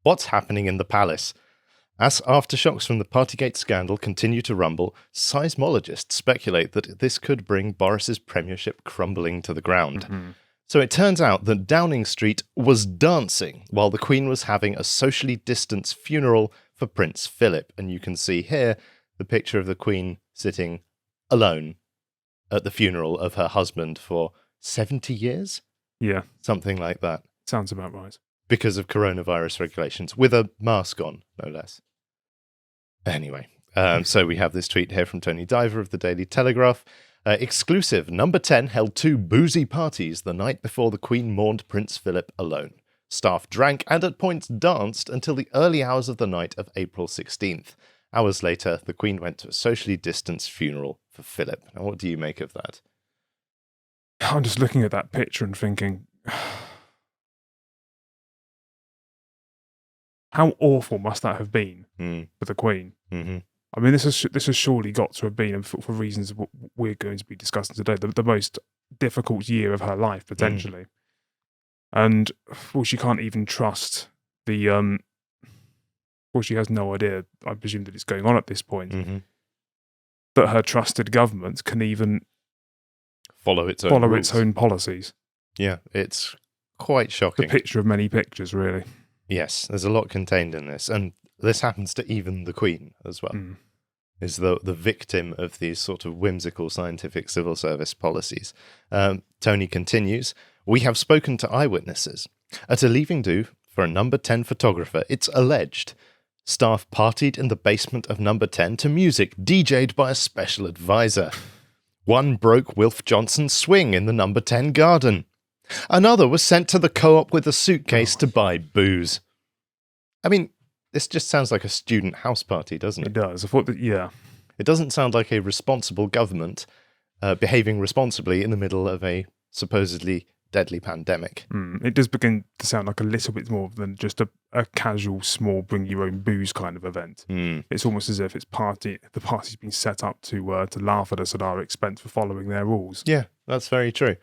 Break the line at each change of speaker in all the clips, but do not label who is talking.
What's happening in the palace? As aftershocks from the Partygate scandal continue to rumble, seismologists speculate that this could bring Boris's premiership crumbling to the ground.
Mm-hmm.
So it turns out that Downing Street was dancing while the Queen was having a socially distanced funeral for Prince Philip. And you can see here the picture of the Queen sitting alone at the funeral of her husband for 70 years?
Yeah.
Something like that.
Sounds about right.
Because of coronavirus regulations, with a mask on, no less. Anyway, so we have this tweet here from Tony Diver of the Daily Telegraph. Exclusive, Number 10 held 2 boozy parties the night before the Queen mourned Prince Philip alone. Staff drank and at points danced until the early hours of the night of April 16th. Hours later, the Queen went to a socially distanced funeral for Philip. Now, what do you make of that?
I'm just looking at that picture and thinking, how awful must that have been for the Queen?
Mm-hmm.
I mean, this has surely got to have been, and for reasons we're going to be discussing today, the most difficult year of her life, potentially. And, well, she can't even trust the... well, she has no idea, I presume, that it's going on at this point, that her trusted government can even
follow its own
policies.
Yeah, it's quite shocking.
The picture of many pictures, really.
Yes, there's a lot contained in this, and this happens to even the Queen as well. Is the victim of these sort of whimsical scientific civil service policies. Tony continues, we have spoken to eyewitnesses. At a leaving do for a Number 10 photographer, it's alleged staff partied in the basement of Number 10 to music DJ'd by a special advisor. One broke Wilf Johnson's swing in the Number 10 garden. Another was sent to the co-op with a suitcase to buy booze. I mean, this just sounds like a student house party, doesn't it?
It does. I thought that, yeah.
It doesn't sound like a responsible government behaving responsibly in the middle of a supposedly deadly pandemic.
It does begin to sound like a little bit more than just a casual, small, bring your own booze kind of event. It's almost as if the party's been set up to laugh at us at our expense for following their rules.
Yeah, that's very true.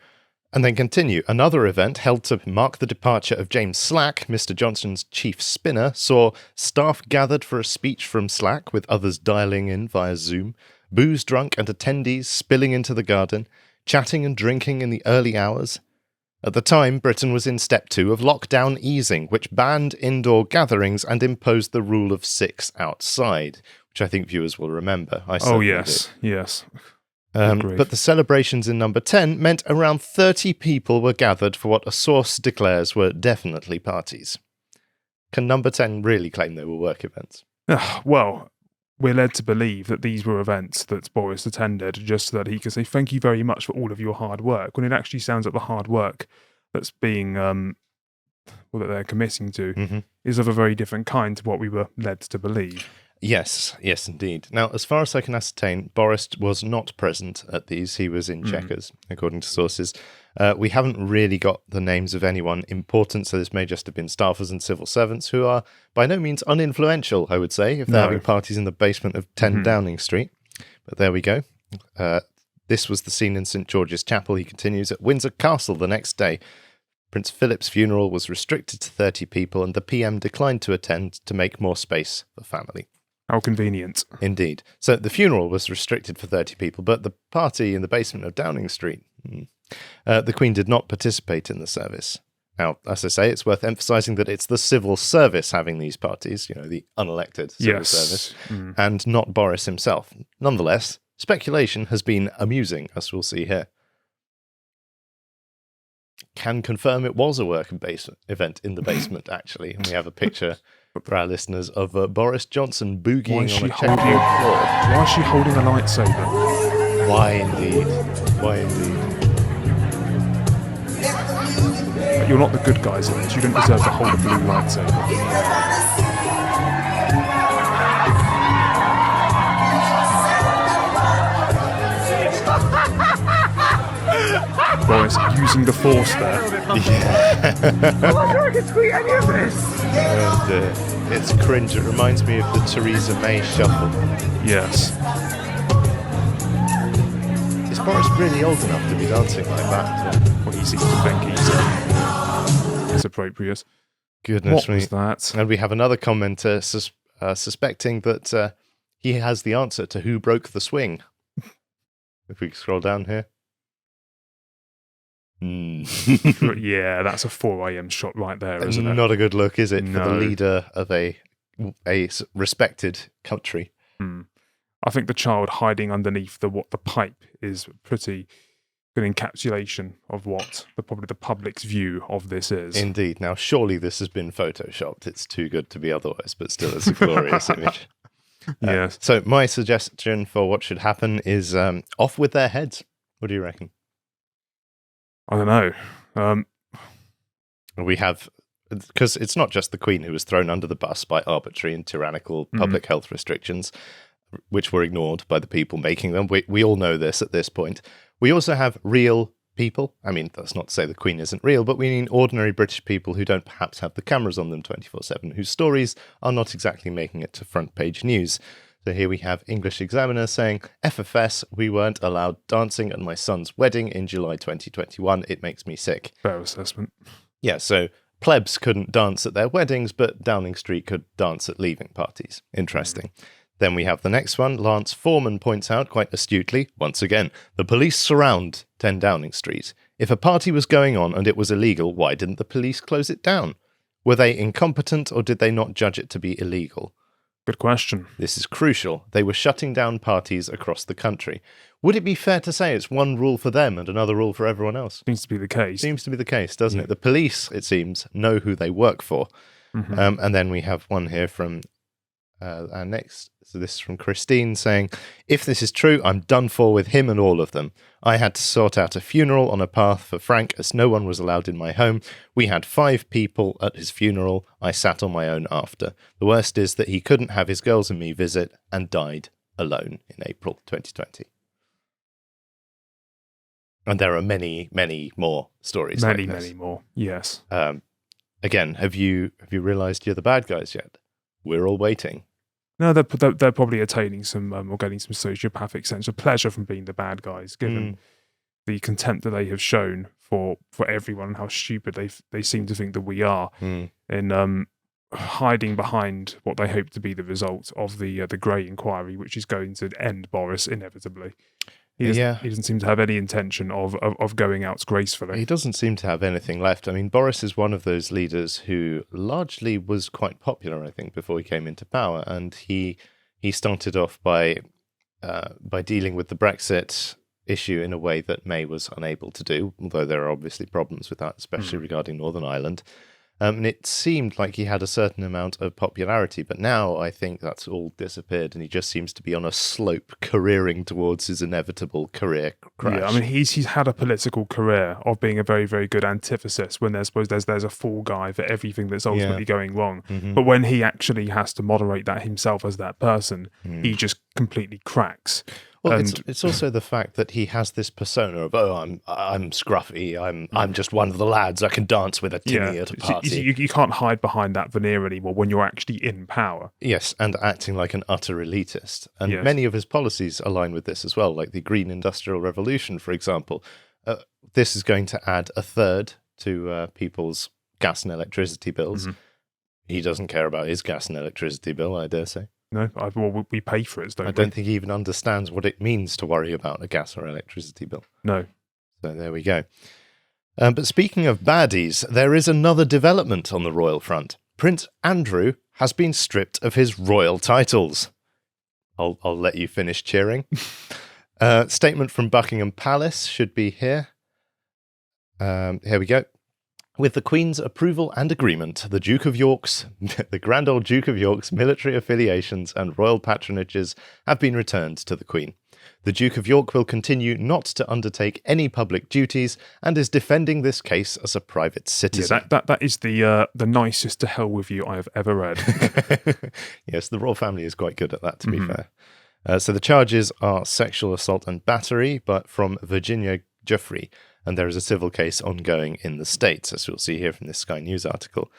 And then continue. Another event held to mark the departure of James Slack, Mr. Johnson's chief spinner, saw staff gathered for a speech from Slack with others dialing in via Zoom, booze drunk and attendees spilling into the garden, chatting and drinking in the early hours. At the time, Britain was in step 2 of lockdown easing, which banned indoor gatherings and imposed the rule of 6 outside, which I think viewers will remember.
Yes.
But the celebrations in Number 10 meant around 30 people were gathered for what a source declares were definitely parties. Can Number 10 really claim they were work events?
Well, we're led to believe that these were events that Boris attended just so that he could say thank you very much for all of your hard work, when it actually sounds like the hard work that's being, that they're committing to is of a very different kind to what we were led to believe.
Yes, indeed. Now, as far as I can ascertain, Boris was not present at these. He was in Chequers, according to sources. We haven't really got the names of anyone important, so this may just have been staffers and civil servants who are by no means uninfluential, I would say, if they're having parties in the basement of 10 Downing Street. But there we go. This was the scene in St. George's Chapel. He continues, at Windsor Castle the next day. Prince Philip's funeral was restricted to 30 people, and the PM declined to attend to make more space for family.
How convenient.
Indeed. So the funeral was restricted for 30 people, but the party in the basement of Downing Street, the Queen did not participate in the service. Now, as I say, it's worth emphasising that it's the civil service having these parties, the unelected civil service, and not Boris himself. Nonetheless, speculation has been amusing, as we'll see here. Can confirm it was a work event in the basement, actually, and we have a picture for our listeners of Boris Johnson boogieing on a checkboard floor.
Why is she holding a lightsaber?
Why indeed?
You're not the good guys in this. You don't deserve to hold a blue lightsaber. Boris using the force there.
I wonder I can tweet any of this. And it's cringe. It reminds me of the Theresa May shuffle.
Yes.
Is Boris really old enough to be dancing like that?
Well, he seems to think it's appropriate.
Goodness
What
me.
was that?
And we have another commenter suspecting that he has the answer to who broke the swing. If we scroll down here.
Yeah, that's a 4 a.m. shot right there, isn't it?
Not a good look, is it, for the
No.
leader of a respected country?
I think the child hiding underneath the pipe is pretty good encapsulation of what probably the public's view of this is.
Indeed. Now, surely this has been photoshopped. It's too good to be otherwise, but still, it's a glorious image.
Yes.
So my suggestion for what should happen is off with their heads. What do you reckon?
I don't know.
We have, because it's not just the Queen who was thrown under the bus by arbitrary and tyrannical public health restrictions, which were ignored by the people making them. We all know this at this point. We also have real people. I mean, that's not to say the Queen isn't real, but we mean ordinary British people who don't perhaps have the cameras on them 24/7, whose stories are not exactly making it to front page news. So here we have English Examiner saying, FFS, we weren't allowed dancing at my son's wedding in July 2021. It makes me sick.
Fair assessment.
Yeah, so plebs couldn't dance at their weddings, but Downing Street could dance at leaving parties. Interesting. Then we have the next one. Lance Foreman points out quite astutely, once again, the police surround 10 Downing Street. If a party was going on and it was illegal, why didn't the police close it down? Were they incompetent or did they not judge it to be illegal?
Good question.
This is crucial. They were shutting down parties across the country. Would it be fair to say it's one rule for them and another rule for everyone else?
Seems to be the case.
Seems to be the case, doesn't it? The police, it seems, know who they work for. And then we have one here from our next. So this is from Christine saying, if this is true, I'm done for with him and all of them. I had to sort out a funeral on a path for Frank as no one was allowed in my home. We had 5 people at his funeral. I sat on my own after. The worst is that he couldn't have his girls and me visit and died alone in April 2020. And there are many, many more stories like this.
Many more. Yes.
Again, have you realised you're the bad guys yet? We're all waiting.
No, they're probably attaining some or getting some sociopathic sense of pleasure from being the bad guys, given the contempt that they have shown for everyone and how stupid they seem to think that we are in hiding behind what they hope to be the result of the Grey inquiry, which is going to end Boris inevitably. He doesn't seem to have any intention of going out gracefully.
He doesn't seem to have anything left. I mean, Boris is one of those leaders who largely was quite popular, I think, before he came into power, and he started off by dealing with the Brexit issue in a way that May was unable to do, although there are obviously problems with that, especially regarding Northern Ireland. And it seemed like he had a certain amount of popularity, but now I think that's all disappeared, and he just seems to be on a slope careering towards his inevitable career crash.
Yeah, I mean, he's had a political career of being a very, very good antithesis when there's a fall guy for everything that's ultimately going wrong. But when he actually has to moderate that himself as that person, he just completely cracks.
Well, it's also the fact that he has this persona of, I'm scruffy, I'm just one of the lads, I can dance with a tinny at a party.
You can't hide behind that veneer anymore when you're actually in power.
Yes, and acting like an utter elitist. And many of his policies align with this as well, like the Green Industrial Revolution, for example. This is going to add a third to people's gas and electricity bills. He doesn't care about his gas and electricity bill, I dare say.
No, we pay for it, don't we?
I don't think he even understands what it means to worry about a gas or electricity bill.
No.
So there we go. But speaking of baddies, there is another development on the royal front. Prince Andrew has been stripped of his royal titles. I'll let you finish cheering. Statement from Buckingham Palace should be here. Here we go. With the Queen's approval and agreement, the Grand Old Duke of York's military affiliations and royal patronages have been returned to the Queen. The Duke of York will continue not to undertake any public duties and is defending this case as a private citizen.
Yeah, that is the nicest to hell with you I have ever read.
Yes, the royal family is quite good at that, to be fair. So the charges are sexual assault and battery, but from Virginia Giuffre. And there is a civil case ongoing in the States, as you'll see here from this Sky News article.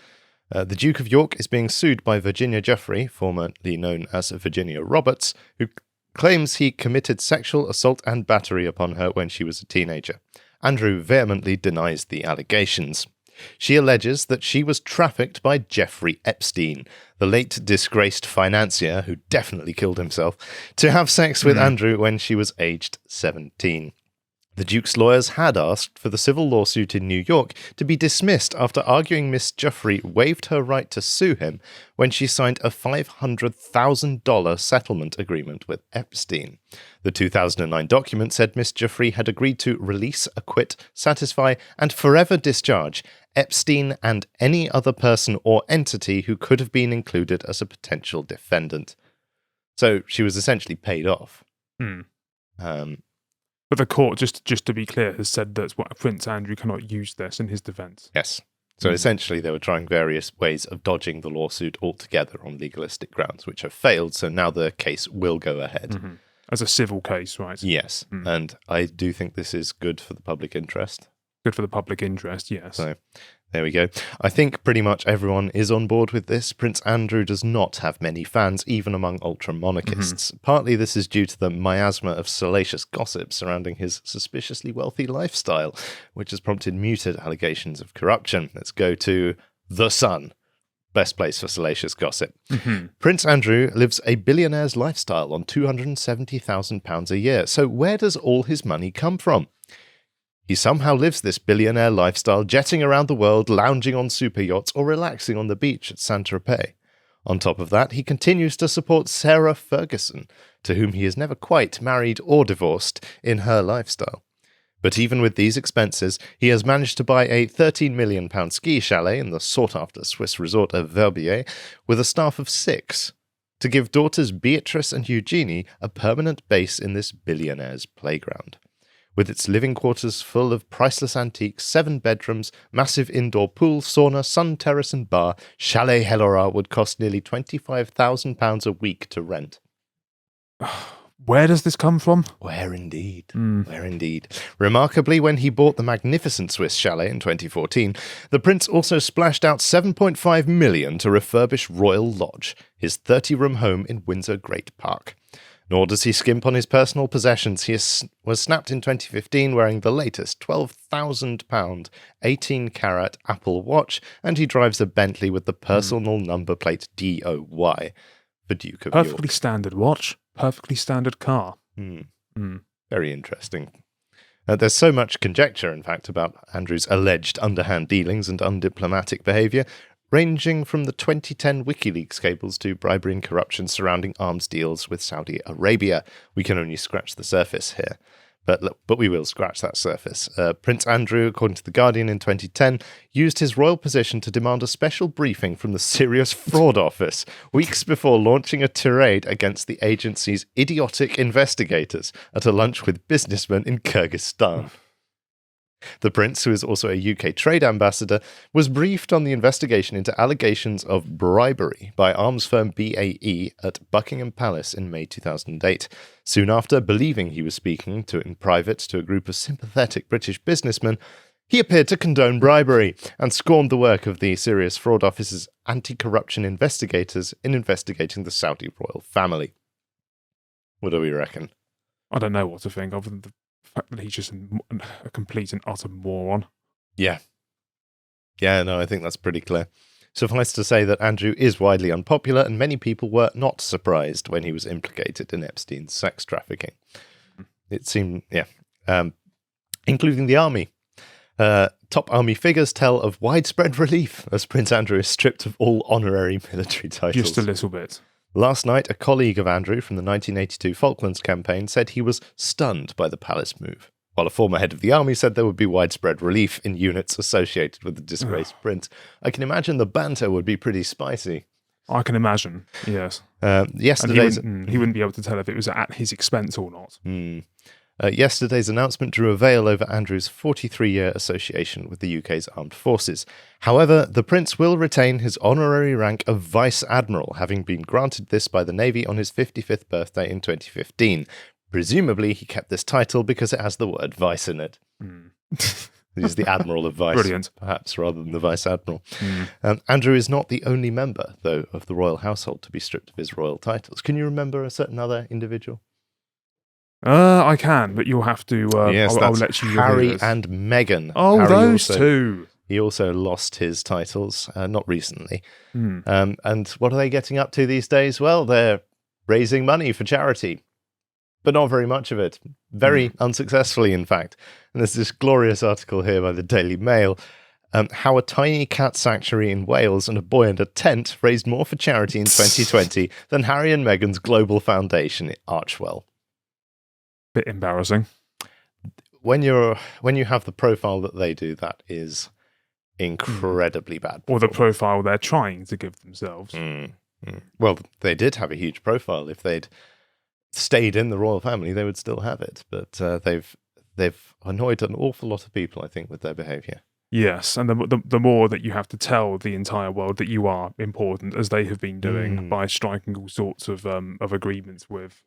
The Duke of York is being sued by Virginia Giuffre, formerly known as Virginia Roberts, who claims he committed sexual assault and battery upon her when she was a teenager. Andrew vehemently denies the allegations. She alleges that she was trafficked by Jeffrey Epstein, the late disgraced financier who definitely killed himself, to have sex with Andrew when she was aged 17. The Duke's lawyers had asked for the civil lawsuit in New York to be dismissed after arguing Miss Giuffre waived her right to sue him when she signed a $500,000 settlement agreement with Epstein. The 2009 document said Miss Giuffre had agreed to release, acquit, satisfy, and forever discharge Epstein and any other person or entity who could have been included as a potential defendant. So she was essentially paid off.
But the court, just to be clear, has said that Prince Andrew cannot use this in his defence.
Yes. So essentially they were trying various ways of dodging the lawsuit altogether on legalistic grounds, which have failed, so now the case will go ahead.
As a civil case, right?
Yes, and I do think this is good for the public interest.
Good for the public interest, yes.
So there we go. I think pretty much everyone is on board with this. Prince Andrew does not have many fans, even among ultra-monarchists. Partly this is due to the miasma of salacious gossip surrounding his suspiciously wealthy lifestyle, which has prompted muted allegations of corruption. Let's go to The Sun. Best place for salacious gossip. Prince Andrew lives a billionaire's lifestyle on £270,000 a year. So where does all his money come from? He somehow lives this billionaire lifestyle, jetting around the world, lounging on super yachts, or relaxing on the beach at Saint-Tropez. On top of that, he continues to support Sarah Ferguson, to whom he is never quite married or divorced in her lifestyle. But even with these expenses, he has managed to buy a £13 million ski chalet in the sought-after Swiss resort of Verbier with a staff of 6, to give daughters Beatrice and Eugenie a permanent base in this billionaire's playground. With its living quarters full of priceless antiques, 7 bedrooms, massive indoor pool, sauna, sun terrace and bar, Chalet Helora would cost nearly £25,000 a week to rent.
Where does this come from?
Where indeed. Where indeed. Remarkably, when he bought the magnificent Swiss chalet in 2014, the prince also splashed out $7.5 million to refurbish Royal Lodge, his 30-room home in Windsor Great Park. Nor does he skimp on his personal possessions. He was snapped in 2015 wearing the latest £12,000 18-carat Apple Watch, and he drives a Bentley with the personal number plate DOY for Duke of York.
Perfectly standard watch, perfectly standard car.
Very interesting. There's so much conjecture, in fact, about Andrew's alleged underhand dealings and undiplomatic behaviour, ranging from the 2010 WikiLeaks cables to bribery and corruption surrounding arms deals with Saudi Arabia. We can only scratch the surface here, but we will scratch that surface. Prince Andrew, according to The Guardian in 2010, used his royal position to demand a special briefing from the Serious Fraud Office weeks before launching a tirade against the agency's idiotic investigators at a lunch with businessmen in Kyrgyzstan. The prince, who is also a UK trade ambassador, was briefed on the investigation into allegations of bribery by arms firm BAE at Buckingham Palace in May 2008. Soon after, believing he was speaking in private to a group of sympathetic British businessmen, he appeared to condone bribery and scorned the work of the Serious Fraud Office's anti-corruption investigators in investigating the Saudi royal family. What do we reckon?
I don't know what to think, other than the fact that he's just a complete and utter moron.
Yeah. Yeah, no, I think that's pretty clear. Suffice to say that Andrew is widely unpopular, and many people were not surprised when he was implicated in Epstein's sex trafficking. It seemed, including the army. Top army figures tell of widespread relief as Prince Andrew is stripped of all honorary military titles.
Just a little bit.
Last night, a colleague of Andrew from the 1982 Falklands campaign said he was stunned by the palace move, while a former head of the army said there would be widespread relief in units associated with the disgraced prince. I can imagine the banter would be pretty spicy.
I can imagine, yes.
Yesterday's...
he wouldn't be able to tell if it was at his expense or not.
Yesterday's announcement drew a veil over Andrew's 43-year association with the UK's armed forces. However, the prince will retain his honorary rank of Vice Admiral, having been granted this by the Navy on his 55th birthday in 2015. Presumably, he kept this title because it has the word Vice in it. He's the Admiral of Vice,
Brilliant.
Perhaps, rather than the Vice Admiral. Andrew is not the only member, though, of the royal household to be stripped of his royal titles. Can you remember a certain other individual?
I can, but you'll have to.
Yes,
I'll let you.
Harry and Meghan.
Oh,
Harry
those
also
two.
He also lost his titles, not recently.
Mm.
And what are they getting up to these days? Well, they're raising money for charity, but not very much of it. Very unsuccessfully, in fact. And there's this glorious article here by the Daily Mail, how a tiny cat sanctuary in Wales and a boy in a tent raised more for charity in 2020 than Harry and Meghan's global foundation at Archewell.
Bit embarrassing.
When you have the profile that they do, that is incredibly bad.
Or the profile they're trying to give themselves.
Well, they did have a huge profile. If they'd stayed in the royal family, they would still have it. But they've annoyed an awful lot of people, I think, with their behaviour.
Yes, and the more that you have to tell the entire world that you are important, as they have been doing by striking all sorts of agreements with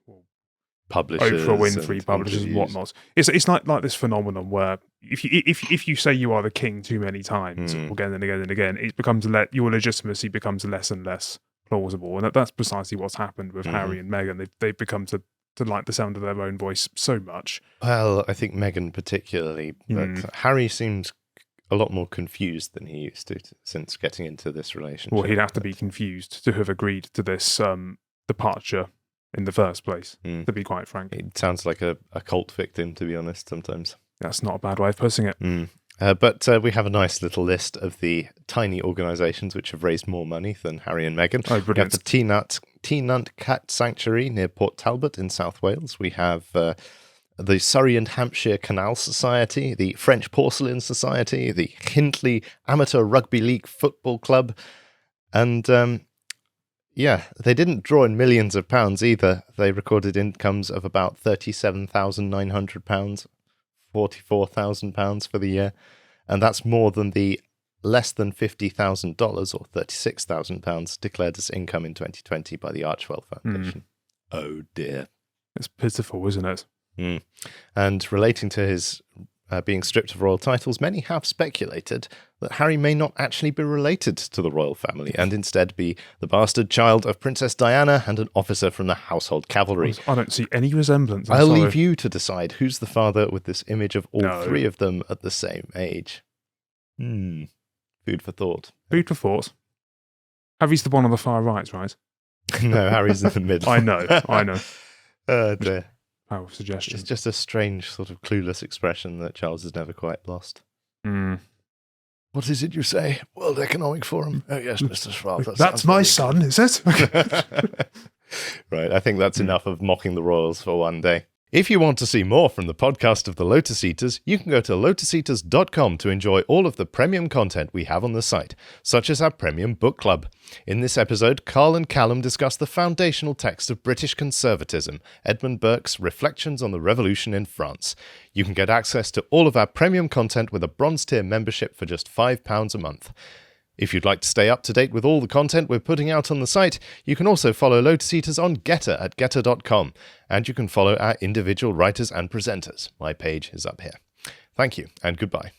publishers,
Oprah Winfrey, publishers and whatnot. It's like this phenomenon where if you say you are the king too many times again and again and again, it becomes your legitimacy becomes less and less plausible, and that's precisely what's happened with Harry and Meghan. They've become to like the sound of their own voice so much.
Well, I think Meghan particularly, but Harry seems a lot more confused than he used to since getting into this relationship.
Well, he'd have to be confused to have agreed to this departure in the first place, to be quite frank.
It sounds like a cult victim, to be honest, sometimes.
That's not a bad way of putting it.
But we have a nice little list of the tiny organisations which have raised more money than Harry and Meghan.
Oh, brilliant.
We have the T-Nunt Cat Sanctuary near Port Talbot in South Wales. We have the Surrey and Hampshire Canal Society, the French Porcelain Society, the Hindley Amateur Rugby League Football Club, and they didn't draw in millions of pounds either. They recorded incomes of about £37,900, £44,000 for the year, and that's more than the less than $50,000 or £36,000 declared as income in 2020 by the Archewell Foundation. Oh dear.
It's pitiful, isn't it?
And relating to his being stripped of royal titles, many have speculated that Harry may not actually be related to the royal family and instead be the bastard child of Princess Diana and an officer from the household cavalry.
I don't see any resemblance.
I'll leave you to decide who's the father with this image of all three of them at the same age. Food for thought.
Food for thought. Harry's the one on the far right, right?
No, Harry's in the middle.
I know.
Oh dear.
Powerful suggestion.
It's just a strange sort of clueless expression that Charles has never quite lost. What is it you say? World Economic Forum? Oh yes, Mr. Schwab.
That's my son, is it?
Right, I think that's enough of mocking the royals for one day. If you want to see more from the podcast of the Lotus Eaters, you can go to lotuseaters.com to enjoy all of the premium content we have on the site, such as our premium book club. In this episode, Carl and Callum discuss the foundational text of British conservatism, Edmund Burke's Reflections on the Revolution in France. You can get access to all of our premium content with a bronze tier membership for just £5 a month. If you'd like to stay up to date with all the content we're putting out on the site, you can also follow Lotus Eaters on Getter at getter.com, and you can follow our individual writers and presenters. My page is up here. Thank you, and goodbye.